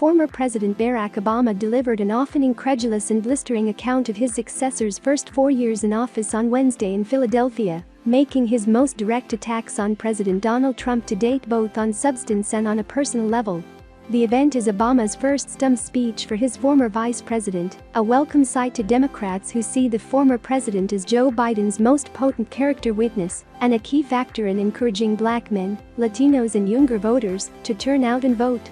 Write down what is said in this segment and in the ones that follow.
former President Barack Obama delivered an often incredulous and blistering account of his successor's first 4 years in office on Wednesday in Philadelphia, making his most direct attacks on President Donald Trump to date, both on substance and on a personal level. The event is Obama's first stump speech for his former vice president, a welcome sight to Democrats who see the former president as Joe Biden's most potent character witness and a key factor in encouraging black men, Latinos and younger voters to turn out and vote.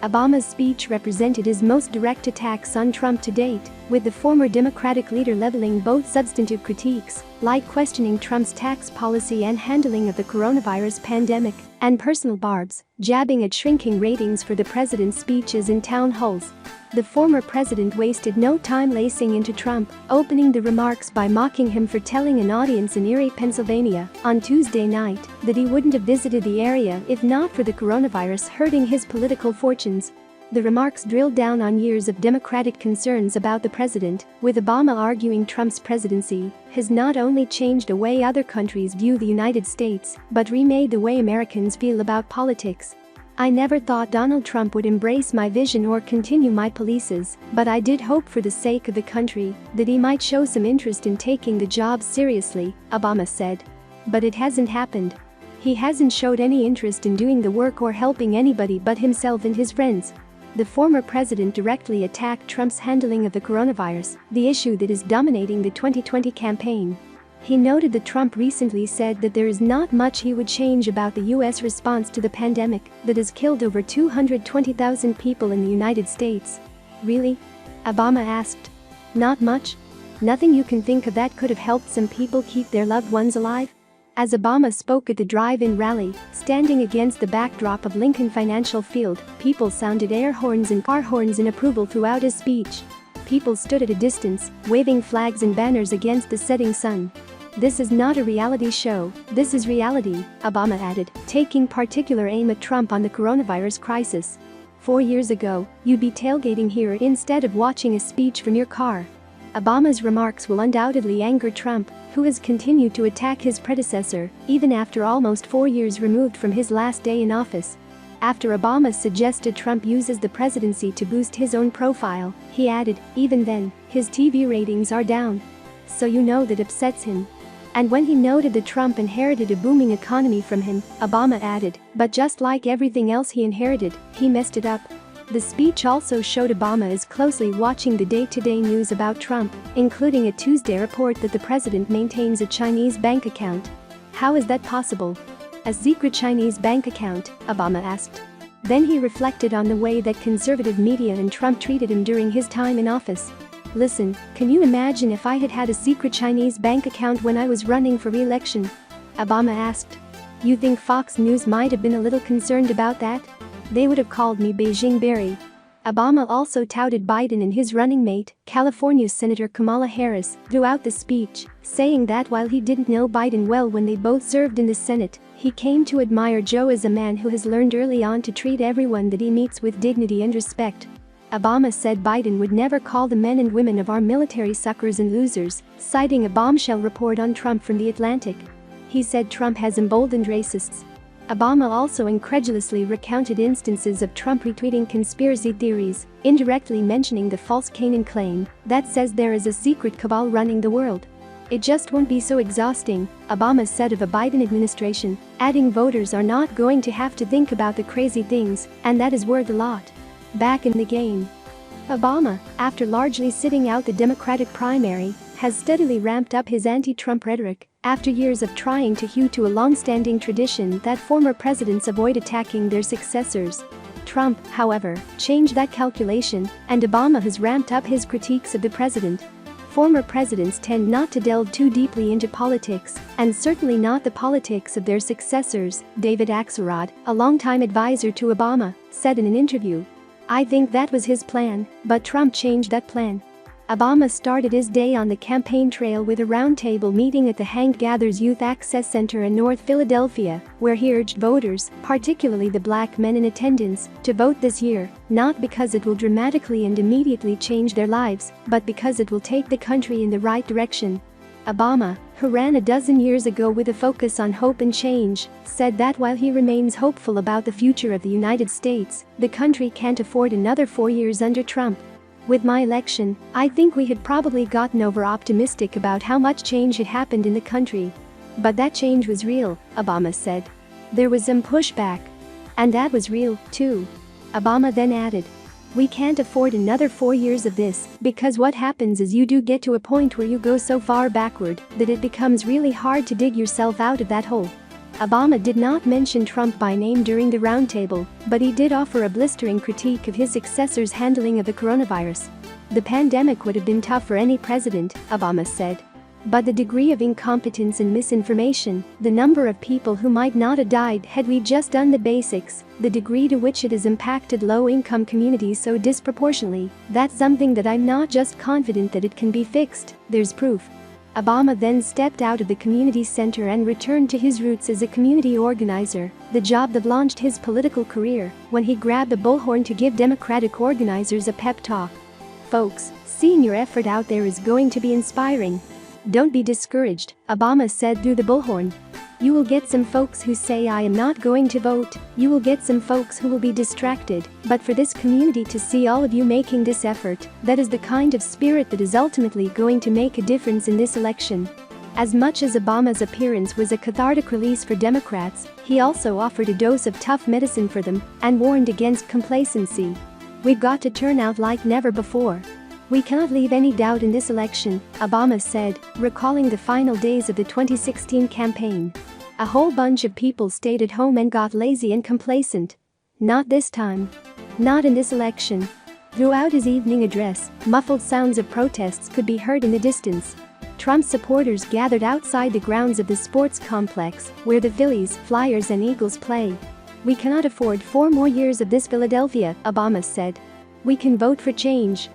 Obama's speech represented his most direct attacks on Trump to date, with the former Democratic leader leveling both substantive critiques, like questioning Trump's tax policy and handling of the coronavirus pandemic, and personal barbs, jabbing at shrinking ratings for the president's speeches in town halls. The former president wasted no time lacing into Trump, opening the remarks by mocking him for telling an audience in Erie, Pennsylvania, on Tuesday night that he wouldn't have visited the area if not for the coronavirus hurting his political fortunes. The remarks drilled down on years of Democratic concerns about the president, with Obama arguing Trump's presidency has not only changed the way other countries view the United States, but remade the way Americans feel about politics. I never thought Donald Trump would embrace my vision or continue my policies, but I did hope for the sake of the country that he might show some interest in taking the job seriously, Obama said. But it hasn't happened. He hasn't showed any interest in doing the work or helping anybody but himself and his friends. The former president directly attacked Trump's handling of the coronavirus, the issue that is dominating the 2020 campaign. He noted that Trump recently said that there is not much he would change about the U.S. response to the pandemic that has killed over 220,000 people in the United States. Really? Obama asked. Not much? Nothing you can think of that could have helped some people keep their loved ones alive? As Obama spoke at the drive-in rally, standing against the backdrop of Lincoln Financial Field, people sounded air horns and car horns in approval throughout his speech. People stood at a distance, waving flags and banners against the setting sun. This is not a reality show, this is reality, Obama added, taking particular aim at Trump on the coronavirus crisis. 4 years ago, you'd be tailgating here instead of watching a speech from your car. Obama's remarks will undoubtedly anger Trump, who has continued to attack his predecessor, even after almost 4 years removed from his last day in office. After Obama suggested Trump uses the presidency to boost his own profile, he added, even then, his TV ratings are down. So you know that upsets him. And when he noted that Trump inherited a booming economy from him, Obama added, but just like everything else he inherited, he messed it up. The speech also showed Obama is closely watching the day-to-day news about Trump, including a Tuesday report that the president maintains a Chinese bank account. How is that possible? A secret Chinese bank account, Obama asked. Then he reflected on the way that conservative media and Trump treated him during his time in office. Listen, can you imagine if I had had a secret Chinese bank account when I was running for re-election? Obama asked. You think Fox News might have been a little concerned about that? They would have called me Beijing Barry. Obama also touted Biden and his running mate, California Senator Kamala Harris, throughout the speech, saying that while he didn't know Biden well when they both served in the Senate, he came to admire Joe as a man who has learned early on to treat everyone that he meets with dignity and respect. Obama said Biden would never call the men and women of our military suckers and losers, citing a bombshell report on Trump from The Atlantic. He said Trump has emboldened racists. Obama also incredulously recounted instances of Trump retweeting conspiracy theories, indirectly mentioning the false Canaan claim that says there is a secret cabal running the world. It just won't be so exhausting, Obama said of a Biden administration, adding voters are not going to have to think about the crazy things, and that is worth a lot. Back in the game. Obama, after largely sitting out the Democratic primary, has steadily ramped up his anti-Trump rhetoric after years of trying to hew to a long-standing tradition that former presidents avoid attacking their successors. Trump, however, changed that calculation, and Obama has ramped up his critiques of the president. Former presidents tend not to delve too deeply into politics, and certainly not the politics of their successors, David Axelrod, a longtime advisor to Obama, said in an interview. I think that was his plan, but Trump changed that plan. Obama started his day on the campaign trail with a roundtable meeting at the Hank Gathers Youth Access Center in North Philadelphia, where he urged voters, particularly the black men in attendance, to vote this year, not because it will dramatically and immediately change their lives, but because it will take the country in the right direction. Obama, who ran a dozen years ago with a focus on hope and change, said that while he remains hopeful about the future of the United States, the country can't afford another 4 years under Trump. With my election, I think we had probably gotten over-optimistic about how much change had happened in the country. But that change was real, Obama said. There was some pushback. And that was real, too. Obama then added, "We can't afford another 4 years of this, because what happens is you do get to a point where you go so far backward that it becomes really hard to dig yourself out of that hole." Obama did not mention Trump by name during the roundtable, but he did offer a blistering critique of his successor's handling of the coronavirus. "The pandemic would have been tough for any president," Obama said. "But the degree of incompetence and misinformation, the number of people who might not have died had we just done the basics, the degree to which it has impacted low-income communities so disproportionately, that's something that I'm not just confident that it can be fixed, there's proof." Obama then stepped out of the community center and returned to his roots as a community organizer, the job that launched his political career, when he grabbed the bullhorn to give Democratic organizers a pep talk. "Folks, seeing your effort out there is going to be inspiring. Don't be discouraged," Obama said through the bullhorn. "You will get some folks who say I am not going to vote, you will get some folks who will be distracted, but for this community to see all of you making this effort, that is the kind of spirit that is ultimately going to make a difference in this election." As much as Obama's appearance was a cathartic release for Democrats, he also offered a dose of tough medicine for them and warned against complacency. "We've got to turn out like never before. We cannot leave any doubt in this election," Obama said, recalling the final days of the 2016 campaign. "A whole bunch of people stayed at home and got lazy and complacent. Not this time. Not in this election." Throughout his evening address, muffled sounds of protests could be heard in the distance. Trump supporters gathered outside the grounds of the sports complex, where the Phillies, Flyers and Eagles play. "We cannot afford 4 more years of this, Philadelphia," Obama said. "We can vote for change.